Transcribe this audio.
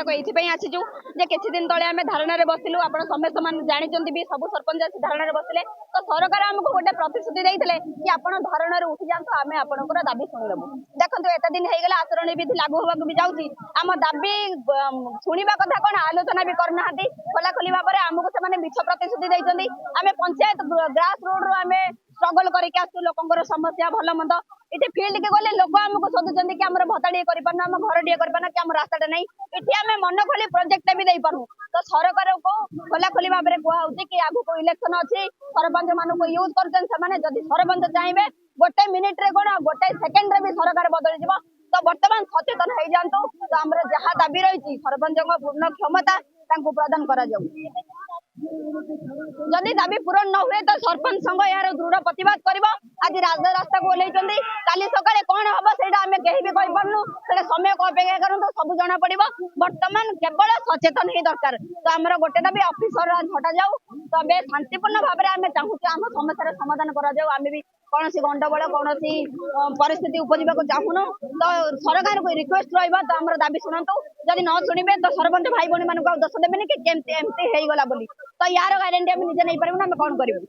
गुड़ाक ये आसीचु जे किसी दिन तले आम धारणा बसिलु आप समस्त मान जानते भी सब सरपंच आसी धारणा बसिले तो सरकार आमको गोटे प्रतिश्रुति देते कि आप धारणा उठी जातु आम आपंकर दाबी शुणीदेबू देखो एत दिन होगा आचरण विधि लागू होगा भी जाऊँगी आम दाबी शुणा कथा कौन आलोचना भी करना खोलाखोली भाव में आमको से मिछ प्रतिश्रुति देते आम पंचायत ग्रास रोड रू आम स्ट्रगल करके आसू लोकर समस्या भल मंद ये फिल्ड के गले लोक आमको सोधुंट कि आम भत्ता टे कर घर टे कर कि आम रास्ता नहीं ये आम मन खोली प्रोजेक्ट भी दे पारू तो सरकार को खोलाखोली भाव में कहूँ कि आगू इलेक्शन अच्छी सरपंच मान यूज कर सरपंच चाहिए गोटे मिनिट रे कौन गोटे सेकेंड रे भी सरकार बदल जाव तो बर्तमान सचेतन हो जातु तो आम जहाँ दाबी रही सरपंच पूर्ण क्षमता प्रदान करा जदि दाबी पूरण न हुए तो सरपंच संघ यार दृढ़ प्रतिवाद कर आज रास्ता को ओल्लैंट काली सकाଳେ कौन हम से कहीं भी कहीपरू से समय को अपेक्षा करूँ सब जना पड़ बर्तमान केवल सचेतन ही दरकार तो आम गोटे दाबी ऑफिसर हटा जाऊ तब शांतिपूर्ण भाव में आम चाहूँ आम समस्या समाधान करें भी कौन गंडगोल कौन परिस्थिति उपजा चाहून तो सरकार को रिक्वेस्ट रहा तो आम दाबी शुणु जदि न शुणे तो सरपंच भाई भौणी मान दोष देवे कि एमती होगला तो यार गारंटी आम निजे नहीं पारू आम कौन करूँ।